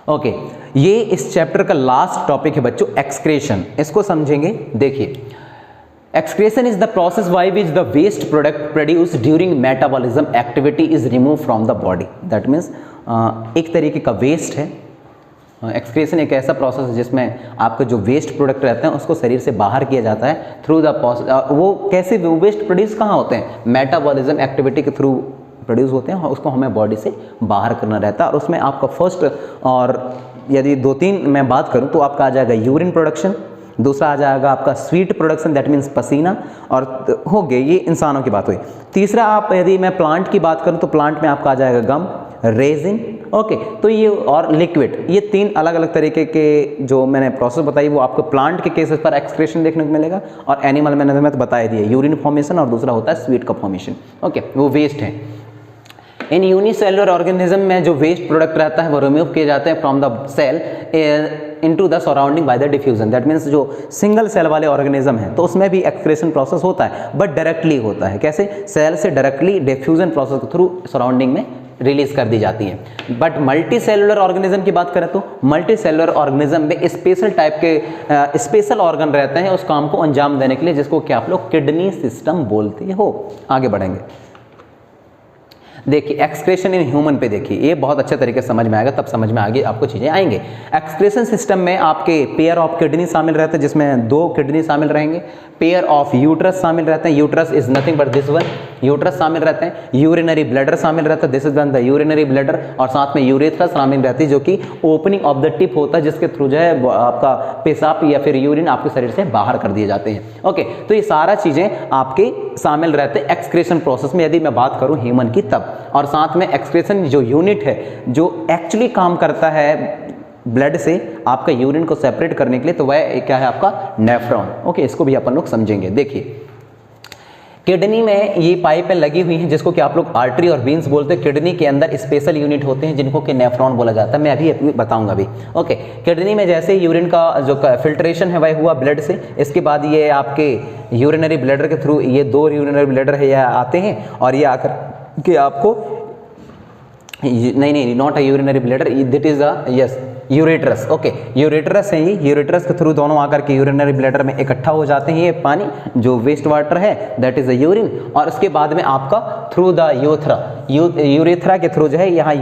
Okay, ये इस chapter का लास्ट टॉपिक है बच्चों, एक्सक्रेशन। इसको समझेंगे। देखिए, excretion is the process by which the waste product produce during metabolism activity is remove from the body. That means एक तरीके का वेस्ट है। एक्सक्रेशन एक ऐसा प्रोसेस है जिसमें आपका जो वेस्ट प्रोडक्ट रहते हैं उसको शरीर से बाहर किया जाता है थ्रू द वो कैसे वेस्ट प्रोड्यूस कहाँ होते हैं, मेटाबॉलिज्म एक्टिविटी के थ्रू प्रोड्यूस होते हैं, और उसको हमें बॉडी से बाहर करना रहता है। और उसमें आपका फर्स्ट, और यदि 2-3 मैं बात करूं तो आपका आ जाएगा यूरिन प्रोडक्शन, दूसरा आ जाएगा आपका स्वीट प्रोडक्शन दैट मीन्स पसीना, और हो गए, ये इंसानों की बात हुई। तीसरा आप यदि मैं प्लांट की बात करूं तो प्लांट में आपका आ जाएगा गम, रेजिन। ओके, तो ये और लिक्विड, ये 3 अलग अलग तरीके के जो मैंने प्रोसेस बताई वो आपको प्लांट के केसेस पर एक्सक्रेशन देखने को मिलेगा, और एनिमल मैंने तो बताया दिया, यूरिन फॉर्मेशन और दूसरा होता है स्वीट का फॉर्मेशन। ओके, वो वेस्ट है। इन यूनिसेलुलर ऑर्गेनिज्म में जो वेस्ट प्रोडक्ट रहता है वो रिमूव किए जाते हैं from the cell into the surrounding by the diffusion. That means जो सिंगल सेल वाले ऑर्गेनिज्म हैं तो उसमें भी एक्सक्रेशन प्रोसेस होता है, बट डायरेक्टली होता है। कैसे? सेल से डायरेक्टली डिफ्यूजन प्रोसेस के थ्रू सराउंडिंग में रिलीज कर दी जाती है। बट मल्टी सेलुलर ऑर्गेनिज्म की बात करें तो मल्टी सेलुलर ऑर्गेनिज्म में स्पेशल टाइप के स्पेशल ऑर्गन रहते हैं उस काम को अंजाम देने के लिए, जिसको कि आप लोग किडनी सिस्टम बोलते हो। आगे बढ़ेंगे। देखिए, एक्सक्रेशन इन ह्यूमन पे देखिए, ये बहुत अच्छे तरीके से समझ में आएगा, तब समझ में आगे आपको चीज़ें आएंगे। एक्सक्रेशन सिस्टम में आपके पेयर ऑफ किडनी शामिल रहते हैं, जिसमें 2 किडनी शामिल रहेंगे। पेयर ऑफ यूट्रस शामिल रहते हैं, uterus is nothing but this one, uterus शामिल रहते हैं। यूरिनरी ब्लैडर शामिल रहता है, this is the urinary bladder, और साथ में यूरेथ्रा शामिल रहती है जो कि ओपनिंग ऑफ द टिप होता है, जिसके थ्रू जो है आपका पेशाब या फिर यूरिन आपके शरीर से बाहर कर दिए जाते हैं। ओके, तो ये सारा चीज़ें आपके शामिल रहते हैं एक्सक्रेशन प्रोसेस में, यदि मैं बात करूं ह्यूमन की तब। और साथ में एक्सक्रेशन जो यूनिट है जो एक्चुअली काम करता है ब्लड से आपका यूरिन को सेपरेट करने के लिए, तो वह क्या है आपका नेफ्रॉन। ओके, इसको भी अपन लोग समझेंगे। देखिए, किडनी में ये पाइपें लगी हुई हैं जिसको कि आप लोग आर्टरी और वेन्स बोलते हैं। किडनी के अंदर स्पेशल यूनिट होते हैं जिनको कि नेफ्रॉन बोला जाता है, मैं अभी बताऊंगा अभी। ओके, किडनी में जैसे यूरिन का जो फिल्ट्रेशन है वह हुआ ब्लड से, इसके बाद ये आपके यूरिनरी ब्लैडर के थ्रू, ये 2 यूरिनरी ब्लैडर है यह आते हैं, और ये आकर के आपको नहीं not a urinary bladder, that is a yes ureters. Okay, ureters है ये, यूरेट्रस के थ्रू दोनों आकर के यूरिनरी ब्लैडर में इकट्ठा हो जाते हैं ये पानी जो वेस्ट वाटर है, दैट इज अ यूरिन। और उसके बाद में आपका थ्रू द यूरेथ्रा के थ्रू जो है यहाँ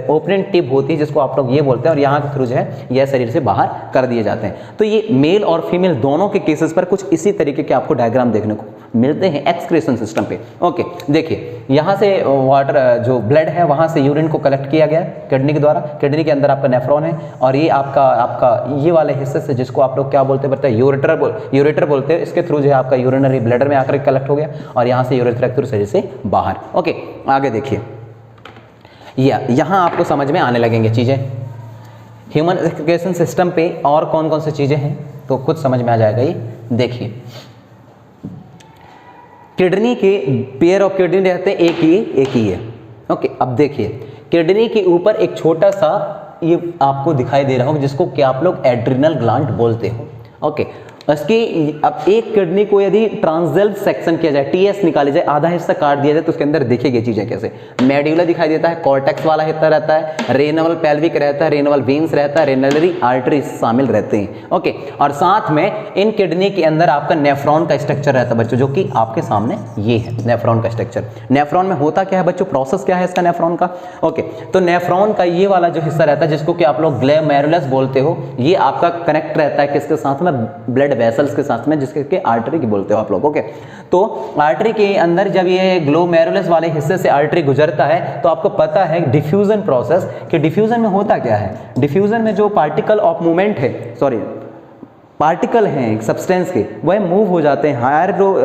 ओपनिंग टिप होती है जिसको आप लोग ये बोलते हैं, और यहाँ के थ्रू जो है यह शरीर से बाहर कर दिए जाते हैं। तो ये मेल और फीमेल दोनों के केसेस पर कुछ इसी तरीके के आपको डायग्राम देखने को मिलते हैं एक्सक्रेशन सिस्टम पे। ओके, देखिए, यहाँ से वाटर जो ब्लड है वहाँ से यूरिन को कलेक्ट किया गया किडनी के द्वारा, किडनी के अंदर आपका नेफ्रॉन है, और ये आपका ये वाले हिस्से से जिसको आप लोग क्या बोलते हैं, यूरेटर बोलते हैं, इसके थ्रू जो है आपका यूरिनरी ब्लैडर में आकर कलेक्ट हो गया, और यहाँ से यूरेथ्रा के थ्रू शरीर से बाहर। ओके, आगे देखिए, यहाँ आपको समझ में आने लगेंगे चीज़ें। ह्यूमन एक्सक्रेशन सिस्टम पे और कौन कौन सी चीज़ें हैं तो खुद समझ में आ जाएगा ये। देखिए, किडनी के पेयर ऑफ किडनी रहते हैं, एक ही है। ओके, अब देखिए, किडनी के ऊपर एक छोटा सा ये आपको दिखाई दे रहा हो जिसको कि आप लोग एड्रिनल ग्लैंड बोलते हो। ओके, उसकी अब एक किडनी को यदि ट्रांसवर्स सेक्शन किया जाए, टीएस निकाली जाए, आधा हिस्सा काट दिया जाए, तो उसके अंदर देखेगी चीजें कैसे। मेड्यूला दिखाई देता है, कॉर्टेक्स वाला हिस्सा रहता है, रेनवल पेल्विक रहता है, रेनवल वेन्स रहता है, रेनलरी आर्टरी शामिल रहते हैं। ओके, और साथ में इन किडनी के अंदर आपका नेफ्रॉन का स्ट्रक्चर रहता है बच्चों, जो कि आपके सामने ये है नेफ्रॉन का स्ट्रक्चर। नेफ्रॉन में होता क्या है बच्चों, प्रोसेस क्या है इसका नेफ्रॉन का। ओके, तो नेफ्रॉन का ये वाला जो हिस्सा रहता है जिसको कि आप लोग ग्लोमेरुलस बोलते हो, ये आपका कनेक्ट रहता है किसके साथ में, ब्लड वेसल्स के साथ में, जिसके आर्टरी की बोलते हो आप लोग। ओके, तो आर्टरी के अंदर जब ये ग्लोमेरुलस वाले हिस्से से आर्टरी गुजरता है तो आपको पता है डिफ्यूजन प्रोसेस, कि डिफ्यूजन में होता क्या है। डिफ्यूजन में जो पार्टिकल ऑफ मूवमेंट है, पार्टिकल हैं सब्सटेंस के, वह मूव हो जाते हैं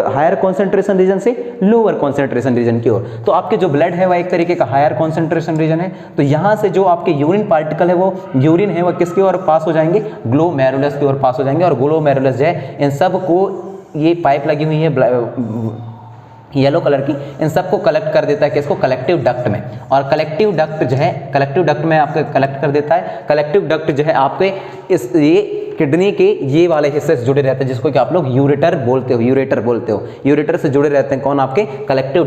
हायर कॉन्सेंट्रेशन रीजन से लोअर कॉन्सेंट्रेशन रीजन की ओर। तो आपके जो ब्लड है वह एक तरीके का हायर कॉन्सेंट्रेशन रीजन है, तो यहाँ से जो आपके यूरिन पार्टिकल है वो यूरिन है वह किसकी ओर पास हो जाएंगे, ग्लोमेरुलस की ओर पास हो जाएंगे। और ग्लोमेरुलस जो है इन सब को ये पाइप लगी हुई है येलो कलर की, इन सबको कलेक्ट कर देता है किसको, कलेक्टिव डक्ट में। और कलेक्टिव डक्ट जो है, कलेक्टिव डक्ट में आपके कलेक्ट कर देता है। कलेक्टिव डक्ट जो है आपके इस ये किडनी के ये वाले हिस्से से जुड़े रहते हैं जिसको कि आप लोग यूरेटर बोलते हो, यूरेटर बोलते हो। यूरेटर से जुड़े रहते हैं कौन, आपके कलेक्टिव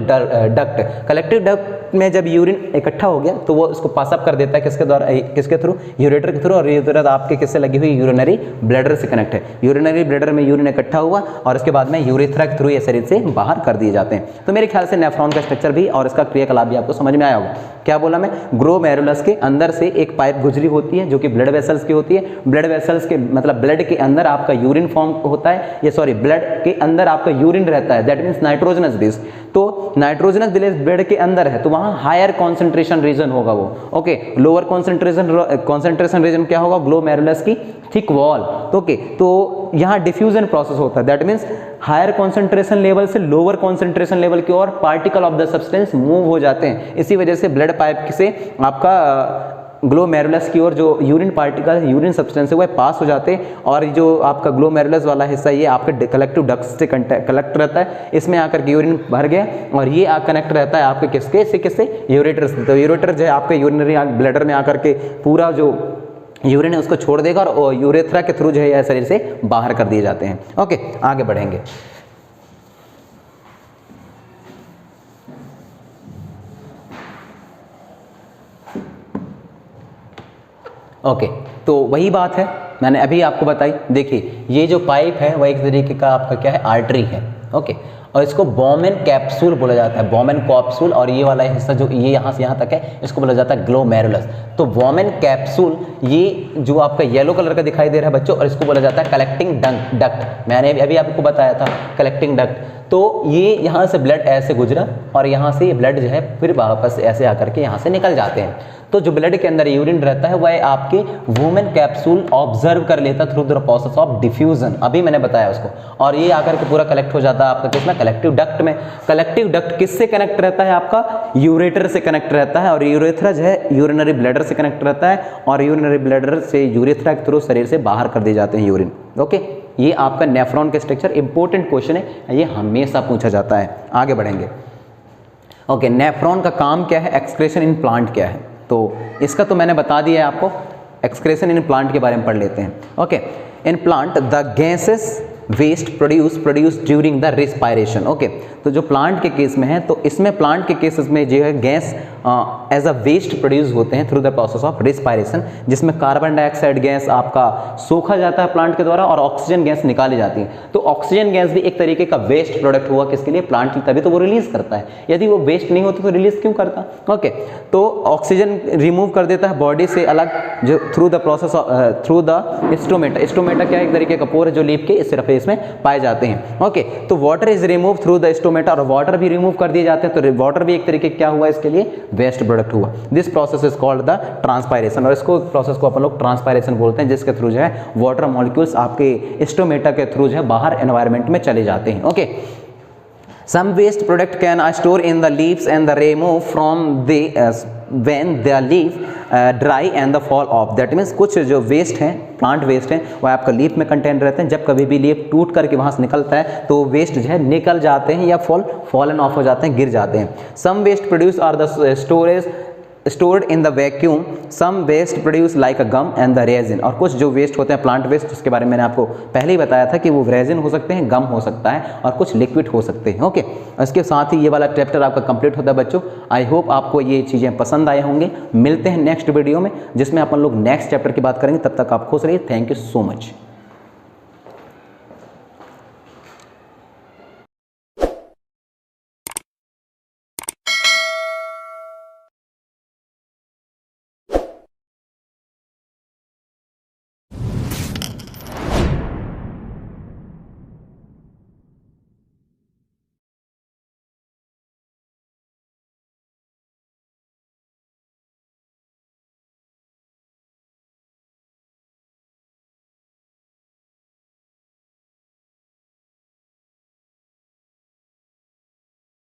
डक्ट। कलेक्टिव डक्ट में जब यूरिन इकट्ठा हो गया तो वो उसको पास अप कर देता है किसके द्वारा, किसके थ्रू, यूरेटर के थ्रू। और यूरेटर आपके किससे लगी हुई, यूरिनरी ब्लैडर से कनेक्ट है। यूरिनरी ब्लैडर में यूरिन इकट्ठा हुआ और उसके बाद में यूरेथ्रा के थ्रू ये शरीर से बाहर कर दिए जाते हैं। तो मेरे ख्याल से नेफ्रॉन का स्ट्रक्चर भी और इसका क्रियाकलाप भी आपको समझ में आया होगा। क्या बोला मैं, ग्लोमेरुलस के अंदर से एक पाइप गुजरी होती है जो कि ब्लड वेसल्स की होती है। ब्लड वेसल्स के मतलब ब्लड के अंदर आपका यूरिन फॉर्म होता है, ये सॉरी ब्लड के अंदर आपका यूरिन रहता है, दैट मींस नाइट्रोजनस बेस। तो नाइट्रोजनस बेस ब्लड के अंदर है तो वहां हायर कॉन्सेंट्रेशन रीजन होगा वो, ओके। लोअर कॉन्सेंट्रेशन रीजन क्या होगा, ग्लोमेरुलस की थिक वॉल, ओके। तो यहाँ डिफ्यूजन प्रोसेस होता है, that means higher concentration level से लोअर कॉन्सेंट्रेशन लेवल की ओर particle of the substance move हो जाते हैं। इसी वजह से ब्लड पाइप से आपका ग्लोमेरुलस की ओर जो यूरिन पार्टिकल, यूरिन सब्सटेंस है वो पास हो जाते हैं। और जो आपका ग्लोमेरुलस वाला हिस्सा ये आपके कलेक्टिव डक्ट से कलेक्ट रहता है, इसमें आकर के यूरिन भर गया और ये कनेक्ट रहता है आपके किससे, यूरेटर से। तो यूरेटर जो है आपके यूरिनरी ब्लैडर में आकर के पूरा जो यूरिन है उसको छोड़ देगा और यूरेथ्रा के थ्रू जो है शरीर से बाहर कर दिए जाते हैं। ओके, आगे बढ़ेंगे। ओके, तो वही बात है मैंने अभी आपको बताई। देखिए ये जो पाइप है वह एक तरीके का आपका क्या है, आर्टरी है, ओके। और इसको बोमेन कैप्सूल बोला जाता है, बोमेन कैप्सूल। और ये वाला हिस्सा जो ये यहाँ से यहाँ तक है इसको बोला जाता है ग्लोमेरुलस। तो बोमेन कैप्सूल ये जो आपका येलो कलर का दिखाई दे रहा है बच्चों, और इसको बोला जाता है कलेक्टिंग डक्ट। मैंने अभी आपको बताया था कलेक्टिंग डक्ट। तो ये यहाँ से ब्लड ऐसे गुजरा और यहाँ से ये ब्लड जो है फिर वापस ऐसे आकर के यहाँ से निकल जाते हैं। तो जो ब्लड के अंदर यूरिन रहता है वह आपके वुमेन कैप्सूल ऑब्जर्व कर लेता through the process of diffusion, अभी मैंने बताया उसको। और ये आकर के पूरा कलेक्ट हो जाता है आपका किसमें, कलेक्टिव डक्ट में। कलेक्टिव डक्ट किससे कनेक्ट रहता है, आपका यूरेटर से कनेक्ट रहता है। और यूरेथ्रा जो है यूरिनरी ब्लैडर से कनेक्ट रहता है और यूरिनरी ब्लैडर से यूरेथ्रा के थ्रू शरीर से बाहर कर दिए जाते हैं यूरिन, ओके। ये आपका नेफ्रॉन के स्ट्रक्चर इंपॉर्टेंट क्वेश्चन है, ये हमेशा पूछा जाता है। आगे बढ़ेंगे। ओके, नेफ्रॉन का काम क्या है, एक्सक्रीशन इन प्लांट क्या है। तो इसका तो मैंने बता दिया है आपको, एक्सक्रीशन इन प्लांट के बारे में पढ़ लेते हैं। Okay, in plant the gases waste produce during the respiration, okay. तो जो प्लांट के केस में है तो इसमें प्लांट के केसेस में जो है gas as a waste produce होते हैं through the process of respiration, जिसमें कार्बन डाइऑक्साइड गैस आपका सोखा जाता है प्लांट के द्वारा और ऑक्सीजन गैस निकाली जाती है। तो ऑक्सीजन गैस भी एक तरीके का वेस्ट प्रोडक्ट हुआ किसके लिए, प्लांट की, तभी तो वो रिलीज करता है। यदि वो वेस्ट नहीं होती तो रिलीज क्यों करता, ओके। तो ऑक्सीजन रिमूव कर देता है बॉडी से अलग जो through the process through the stomata. Stomata क्या एक तरीके का पोर है जो लीफ के सरफेस में पाए जाते हैं, ओके। तो water is remove through the stomata, और वाटर भी रिमूव कर दिए जाते हैं। तो वाटर भी एक तरीके क्या हुआ इसके लिए, वेस्ट प्रोडक्ट हुआ। This process is called the transpiration, और इसको प्रोसेस को अपन लोग ट्रांसपायरेशन बोलते हैं, जिसके थ्रू जो है वाटर मॉलिक्यूल्स आपके स्टोमेटा के थ्रू जो है बाहर एनवायरनमेंट में चले जाते हैं, okay. Some waste product can store in the leaves and the remove from the when the leaf dry and the fall off. That means कुछ जो वेस्ट हैं, प्लांट वेस्ट हैं, वो आपका लीफ में कंटेन रहते हैं। जब कभी भी लीफ टूट करके वहाँ से निकलता है तो वेस्ट जो है निकल जाते हैं या फॉलन ऑफ हो जाते हैं, गिर जाते हैं। Some waste produce are the stored in the vacuum, some waste produce like a gum and the resin। और कुछ जो वेस्ट होते हैं प्लांट वेस्ट, जिसके बारे में मैंने आपको पहले ही बताया था कि वो रेजिन हो सकते हैं, गम हो सकता है और कुछ लिक्विड हो सकते हैं, ओके। इसके साथ ही ये वाला चैप्टर आपका कंप्लीट होता है बच्चों। आई होप आपको ये चीज़ें पसंद आए होंगे। मिलते हैं नेक्स्ट वीडियो में जिसमें अपन लोग नेक्स्ट चैप्टर की बात करेंगे। तब तक आप खुश रहिए। Thank you so much.